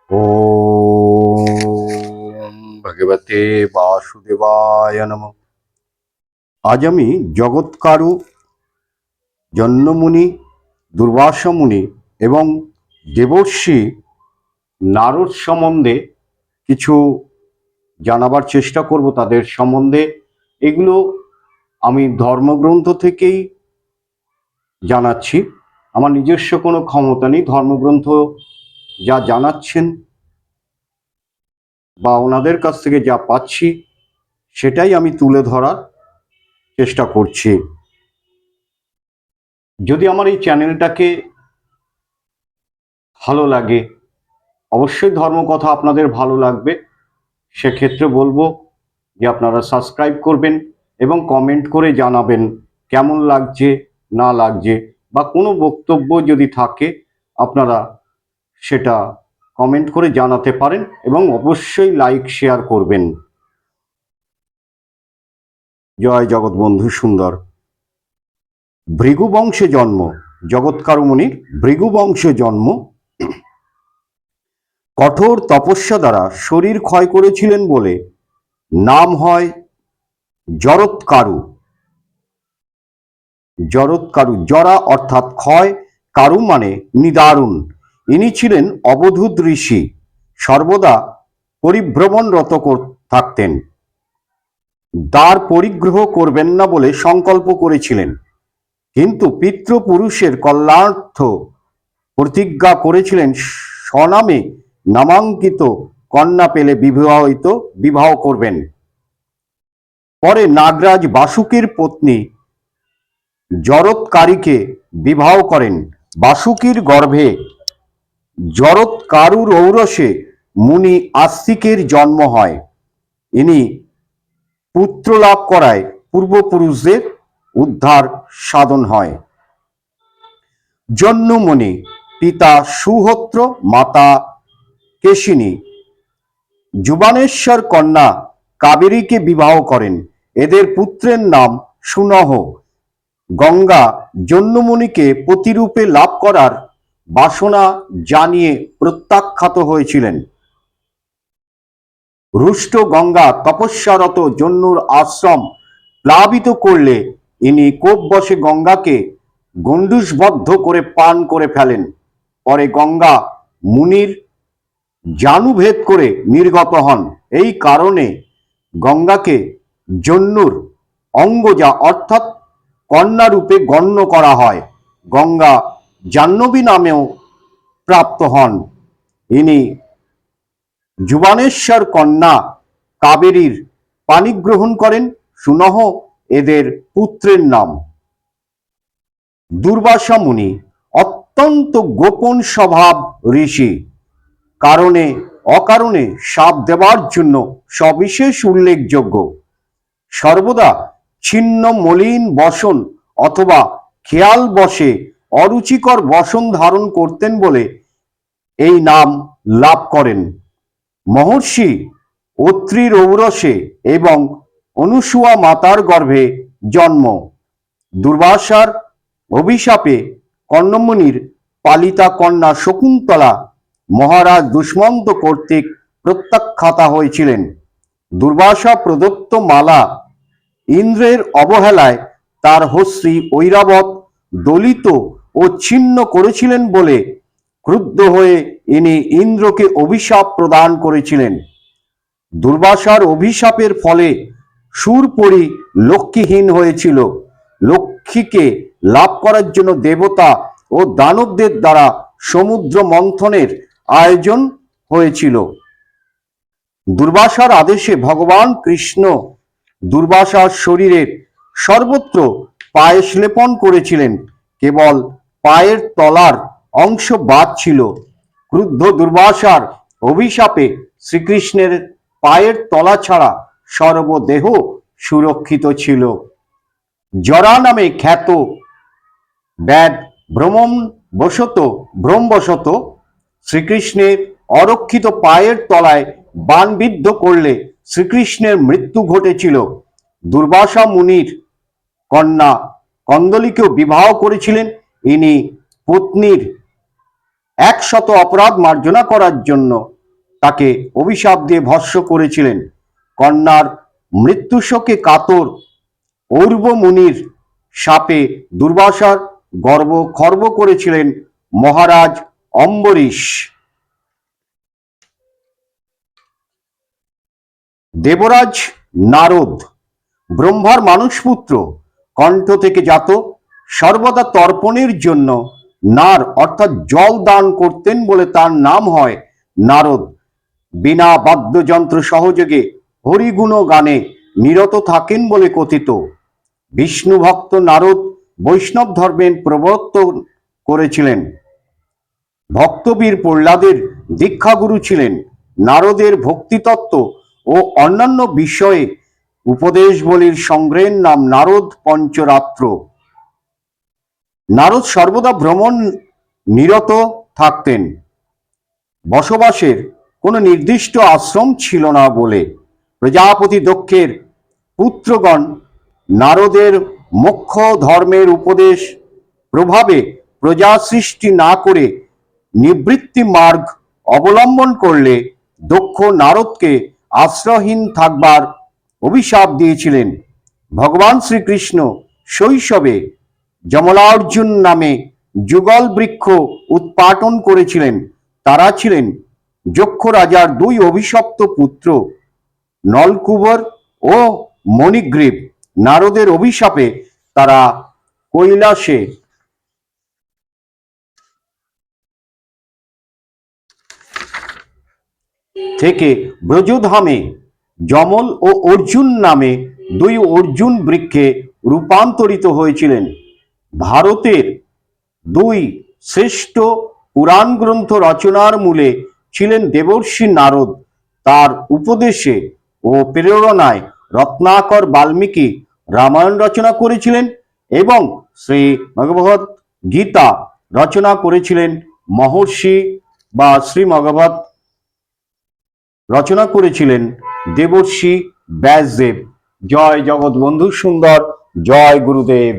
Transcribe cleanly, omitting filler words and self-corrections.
ওম ভগবতে বাসুদেবায় নমঃ। আজ আমি জগৎকারু, জন্মমুনি, দুর্বাসা মুনি এবং দেবর্ষি নারদ সম্বন্ধে কিছু জানাবার চেষ্টা করব। তাদের সম্বন্ধে এগুলো আমি ধর্মগ্রন্থ থেকেই জানাচ্ছি। আমার নিজস্ব কোনো ক্ষমতা নেই। ধর্মগ্রন্থ যা জানাচ্ছেন বা ওনাদের কাছ থেকে যা পাচ্ছি সেটাই আমি তুলে ধরার চেষ্টা করছি। যদি আমার এই চ্যানেলটাকে ভালো লাগে, অবশ্যই ধর্মকথা আপনাদের ভালো লাগবে, সেক্ষেত্রে বলবো যে আপনারা সাবস্ক্রাইব করবেন এবং কমেন্ট করে জানাবেন কেমন লাগছে না লাগছে, বা কোনো বক্তব্য যদি থাকে আপনারা সেটা কমেন্ট করে জানাতে পারেন এবং অবশ্যই লাইক শেয়ার করবেন। জয় জগৎবন্ধু সুন্দর। ভৃগু বংশে জন্ম, জগৎকারু মুনির ভৃগু বংশে জন্ম। কঠোর তপস্যা দ্বারা শরীর ক্ষয় করেছিলেন বলে নাম হয় জরৎকারু। জরৎকারু, জরা অর্থাৎ ক্ষয়, কারু মানে নিদারুণ। ইনি ছিলেন অবধূত ঋষি, সর্বদা পরিভ্রমণরত থাকতেন। দ্বার পরিগ্রহ করবেন না বলে সংকল্প করেছিলেন, কিন্তু পিতৃপুরুষের কল্যাণার্থ প্রতিজ্ঞা করেছিলেন স্বনামে নামাঙ্কিত কন্যা পেলে বিবাহ করবেন। পরে নাগরাজ বাসুকীর পত্নী জরৎকারীকে বিবাহ করেন। বাসুকীর গর্ভে জরৎকারুর ঔরসে মুনি আস্তিকের জন্ম হয়। ইনি পুত্র লাভ করায় পূর্বপুরুষদের উদ্ধার সাধন হয়। জন্মমুনি, পিতা সুহোত্র, মাতা কেশিনী, যুবানেশ্বর কন্যা কাবেরীকে বিবাহ করেন। এদের পুত্রের নাম সুনহ। গঙ্গা জন্মমুনিকে পতিরূপে লাভ করার বাসনা জানিয়ে প্রত্যাখ্যাত হয়েছিলেন। রুষ্ট গঙ্গা তপস্যারত জন্নুর আশ্রম প্লাবিত করলে ইনি কোপবশে গঙ্গাকে গণ্ডূষবদ্ধ করে পান করে ফেলেন। পরে গঙ্গা মুনির জানুভেদ করে নির্গত হন। এই কারণে গঙ্গাকে জন্নুর অঙ্গজা অর্থাৎ কন্যা রূপে গণ্য করা হয়। গঙ্গা জাহ্নবী নামেও প্রাপ্ত হন। ইনি যুবানেশ্বর কন্যা কাবেরীর পাণিগ্রহণ করেন। সুনহ এদের পুত্রের নাম। দুর্বাসা মুনি অত্যন্ত গোপন স্বভাব ঋষি, কারণে অকারণে শাপ দেবার জন্য সবিশেষ উল্লেখযোগ্য। সর্বদা ছিন্ন মলিন বসন অথবা খেয়াল বসে অরুচিকর বসন ধারণ করতেন বলে এই নাম লাভ করেন। মহর্ষি অত্রির ঔরসে এবং অনুসুয়া মাতার গর্ভে জন্ম। দুর্বাসার অভিশাপে কর্ণমুনির পালিতা কন্যা শকুন্তলা মহারাজ দুষ্মন্ত কর্তৃক প্রত্যাখ্যাতা হয়েছিলেন। দুর্বাসা প্রদত্ত মালা ইন্দ্রের অবহেলায় তার হস্তি ঐরাবত দলিত ও ছিন্ন করেছিলেন বলে ক্রুদ্ধ হয়ে ইনি ইন্দ্রকে অভিশাপ প্রদান করেছিলেন। দুর্বাসার অভিশাপের ফলে সুরপরি লক্ষ্মীহীন হয়েছিল। লক্ষ্মীকে লাভ করার জন্য দেবতা ও দানবদের দ্বারা সমুদ্র মন্থনের আয়োজন হয়েছিল। দুর্বাসার আদেশে ভগবান কৃষ্ণ দুর্বাসার শরীরের সর্বত্র পায়েস লেপন করেছিলেন, কেবল পায়ের তলার অংশ বাদ ছিল। ক্রুদ্ধ দুর্বাসার অভিশাপে শ্রীকৃষ্ণের পায়ের তলা ছাড়া সর্বদেহ সুরক্ষিত ছিল। জরা নামে খ্যাত ব্যাধ ভ্রমবশত শ্রীকৃষ্ণের অরক্ষিত পায়ের তলায় বাণবিদ্ধ করলে শ্রীকৃষ্ণের মৃত্যু ঘটেছিল। দুর্বাসা মুনির কন্যা কন্দলীকেও বিবাহ করেছিলেন। ইনি পত্নীর 100 অপরাধ মার্জনা করার জন্য তাকে অভিশাপ দিয়ে ভস্ম করেছিলেন। কন্যার মৃত্যুশোকে কাতর ঔর্ব মুনির শাপে দুর্বাসার গর্ব খর্ব করেছিলেন মহারাজ অম্বরীশ। দেবরাজ নারদ ব্রহ্মার মানুষপুত্র, কণ্ঠ থেকে জাত, সর্বদা তর্পণের জন্য নার অর্থাৎ জল দান করতেন বলে তার নাম হয় নারদ। বিনা বাদ্যযন্ত্র সহযোগে হরিগুণ গানে নিরত থাকেন বলে কথিত। বিষ্ণু ভক্ত নারদ বৈষ্ণব ধর্মের প্রবর্তন করেছিলেন। ভক্তবীর প্রহ্লাদের দীক্ষাগুরু ছিলেন। নারদের ভক্তিতত্ত্ব ও অন্যান্য বিষয়ে উপদেশবলির সংগ্রহের নাম নারদ পঞ্চরাত্র। নারদ সর্বদা ভ্রমণ নিরত থাকতেন। বসবাসের কোনো নির্দিষ্ট আশ্রম ছিল না বলে প্রজাপতি দক্ষের পুত্রগণ নারদের মোক্ষ ধর্মের উপদেশ প্রভাবে প্রজা সৃষ্টি না করে নিবৃত্তি মার্গ অবলম্বন করলে দক্ষ নারদকে আশ্রয়হীন থাকবার অভিশাপ দিয়েছিলেন। ভগবান শ্রীকৃষ্ণ শৈশবে যমলার্জুন নামে যুগল বৃক্ষ উৎপাটন করেছিলেন। তারা ছিলেন যক্ষ রাজার দুই অভিশপ্ত পুত্র নলকুবর ও মণিগ্রীব। নারদের অভিশাপে তারা কৈলাসে থেকে ব্রজধামে যমল ও অর্জুন নামে দুই অর্জুন বৃক্ষে রূপান্তরিত হয়েছিলেন। ভারতের দুই শ্রেষ্ঠ পুরাণ গ্রন্থ রচনার মূলে ছিলেন দেবর্ষি নারদ। তার উপদেশে ও প্রেরণায় রত্নাকর বাল্মীকি রামায়ণ রচনা করেছিলেন এবং শ্রী ভগবত গীতা রচনা করেছিলেন মহর্ষি বা শ্রীমগবত রচনা করেছিলেন দেবর্ষি ব্যাসদেব। জয় জগৎ বন্ধু সুন্দর, জয় গুরুদেব।